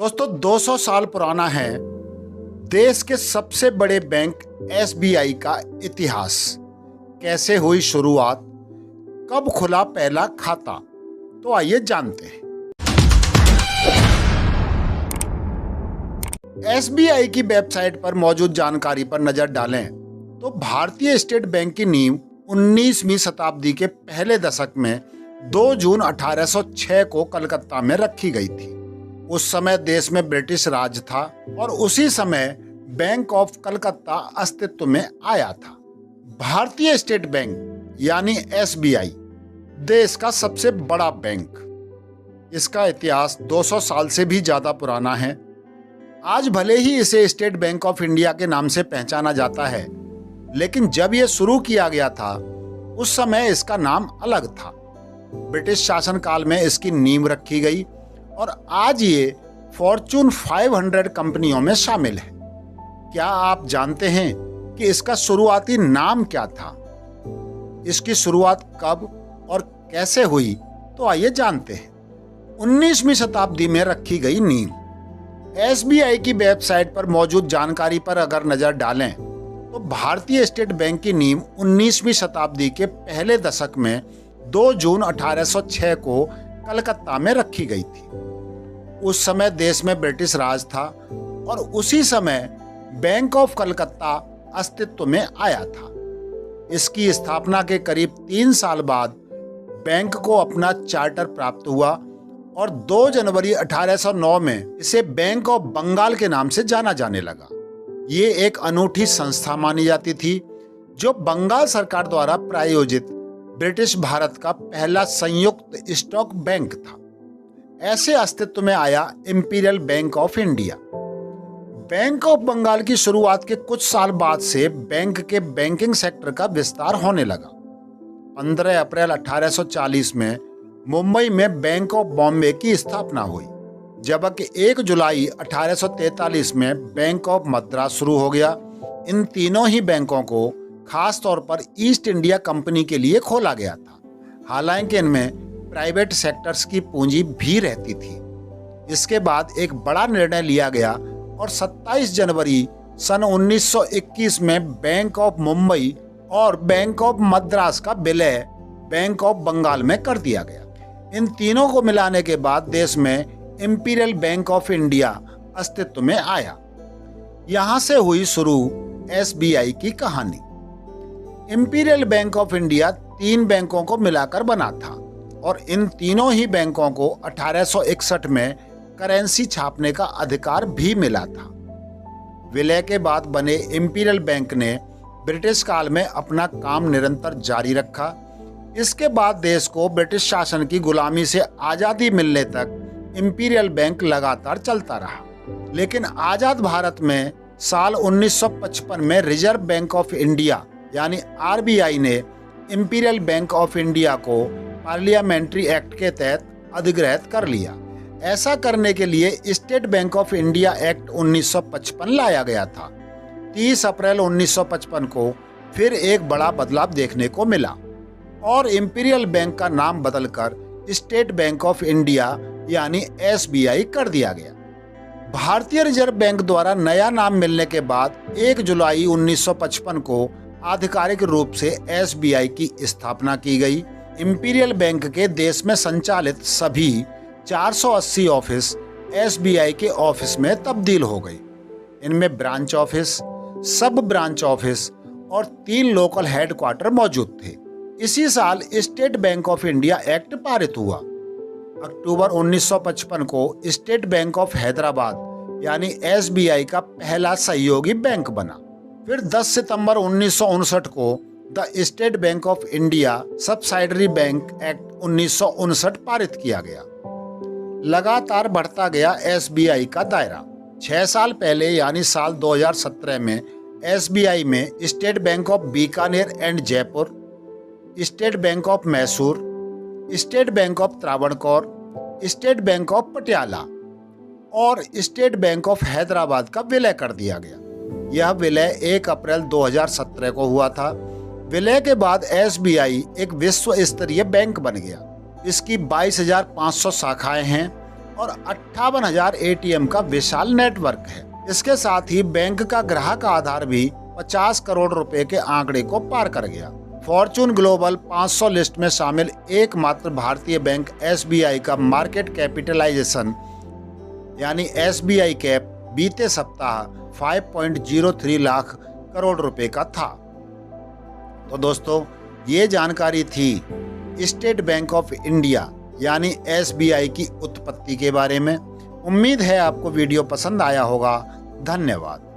दोस्तों 200 साल पुराना है देश के सबसे बड़े बैंक एसबीआई का इतिहास। कैसे हुई शुरुआत, कब खुला पहला खाता, तो आइए जानते हैं। एसबीआई की वेबसाइट पर मौजूद जानकारी पर नजर डालें तो भारतीय स्टेट बैंक की नींव 19वीं शताब्दी के पहले दशक में 2 जून 1806 को कलकत्ता में रखी गई थी। उस समय देश में ब्रिटिश राज था और उसी समय बैंक ऑफ कलकत्ता अस्तित्व में आया था। भारतीय स्टेट बैंक यानी एसबीआई देश का सबसे बड़ा बैंक। इसका इतिहास 200 साल से भी ज्यादा पुराना है। आज भले ही इसे स्टेट बैंक ऑफ इंडिया के नाम से पहचाना जाता है, लेकिन जब यह शुरू किया गया था उस समय इसका नाम अलग था। ब्रिटिश शासनकाल में इसकी नींव रखी गई और आज ये फॉर्च्यून 500 कंपनियों में शामिल है। क्या आप जानते हैं कि इसका शुरुआती नाम क्या था? इसकी शुरुआत कब और कैसे हुई, तो आइए जानते हैं। 19वीं शताब्दी में रखी गई नींव। एसबीआई की वेबसाइट पर मौजूद जानकारी पर अगर नजर डालें तो भारतीय स्टेट बैंक की नींव 19वीं शताब्दी के पहले दशक में 2 जून 1806 को कलकत्ता में रखी गई थी। उस समय देश में ब्रिटिश राज था और उसी समय बैंक ऑफ कलकत्ता अस्तित्व में आया था। इसकी स्थापना के करीब 3 साल बाद बैंक को अपना चार्टर प्राप्त हुआ और 2 जनवरी 1809 में इसे बैंक ऑफ बंगाल के नाम से जाना जाने लगा। ये एक अनूठी संस्था मानी जाती थी जो बंगाल सरकार द्वारा प्रायोजित ब्रिटिश भारत का पहला संयुक्त स्टॉक बैंक था। ऐसे अस्तित्व में आया imperial bank of India. Bank of Bengal की शुरुआत के कुछ साल बाद से बैंक के बैंकिंग सेक्टर का विस्तार होने लगा। 15 अप्रैल 1840 में मुंबई में बैंक ऑफ बॉम्बे की स्थापना हुई, जबकि 1 जुलाई 1843 में बैंक ऑफ मद्रास शुरू हो गया। इन तीनों ही बैंकों को खास तौर पर ईस्ट इंडिया कंपनी के लिए खोला गया था। हालांकि इनमें प्राइवेट सेक्टर्स की पूंजी भी रहती थी। इसके बाद एक बड़ा निर्णय लिया गया और 27 जनवरी सन 1921 में बैंक ऑफ मुंबई और बैंक ऑफ मद्रास का विलय बैंक ऑफ बंगाल में कर दिया गया। इन तीनों को मिलाने के बाद देश में इंपीरियल बैंक ऑफ इंडिया अस्तित्व में आया। यहां से हुई शुरू एसबीआई की कहानी। इंपीरियल बैंक ऑफ इंडिया 3 बैंकों को मिलाकर बना था और इन तीनों ही बैंकों को 1861 में करेंसी छापने का अधिकार भी मिला था। विलय के बाद बने इंपीरियल बैंक ने ब्रिटिश काल में अपना काम निरंतर जारी रखा। इसके बाद देश को ब्रिटिश शासन की गुलामी से आज़ादी मिलने तक इंपीरियल बैंक लगातार चलता रहा। लेकिन आज़ाद भारत में साल 1955 में रिजर्व बैंक ऑफ इंडिया यानी आरबीआई ने इंपीरियल बैंक ऑफ इंडिया को पार्लियामेंट्री एक्ट के तहत अधिग्रहित कर लिया। ऐसा करने के लिए state bank of India act 1955 लाया गया था। 30 अप्रैल 1955 को फिर एक बड़ा बदलाव देखने को मिला और इंपीरियल बैंक का नाम बदलकर स्टेट बैंक ऑफ इंडिया यानी एसबीआई कर दिया गया। भारतीय रिजर्व बैंक द्वारा नया नाम मिलने के बाद 1 जुलाई 1955 को आधिकारिक रूप से एसबीआई की स्थापना की गई। इंपीरियल बैंक के देश में संचालित सभी 480 ऑफिस एसबीआई के ऑफिस में तब्दील हो गई। इनमें ब्रांच ऑफिस, सब ब्रांच ऑफिस और 3 लोकल हेडक्वार्टर मौजूद थे। इसी साल state bank of India act पारित हुआ। अक्टूबर 1955 को स्टेट बैंक ऑफ हैदराबाद यानी एसबीआई का पहला सहयोगी बैंक बना। फिर 10 सितंबर 1959 को the state bank of India subsidiary bank act 1959 पारित किया गया। लगातार बढ़ता गया एसबीआई का दायरा। 6 साल पहले यानी साल 2017 में एसबीआई में state bank of Bikaner and Jaipur, state bank of Mysore, state bank of Travancore, state bank of Patiala और स्टेट बैंक ऑफ हैदराबाद का विलय कर दिया गया। यह विलय 1 अप्रैल 2017 को हुआ था। विलय के बाद एसबीआई एक विश्व स्तरीय बैंक बन गया। इसकी 22,500 शाखाएं हैं और 58,000 ATM का विशाल नेटवर्क है। इसके साथ ही बैंक का ग्राहक आधार भी 50 करोड़ रुपए के आंकड़े को पार कर गया। फॉर्च्यून ग्लोबल 500 लिस्ट में शामिल एकमात्र भारतीय बैंक SBI का मार्केट कैपिटलाइजेशन यानी SBI कैप बीते सप्ताह 5.03 लाख करोड़ रुपए का था। तो दोस्तों, ये जानकारी थी स्टेट बैंक ऑफ इंडिया यानी SBI की उत्पत्ति के बारे में। उम्मीद है आपको वीडियो पसंद आया होगा। धन्यवाद।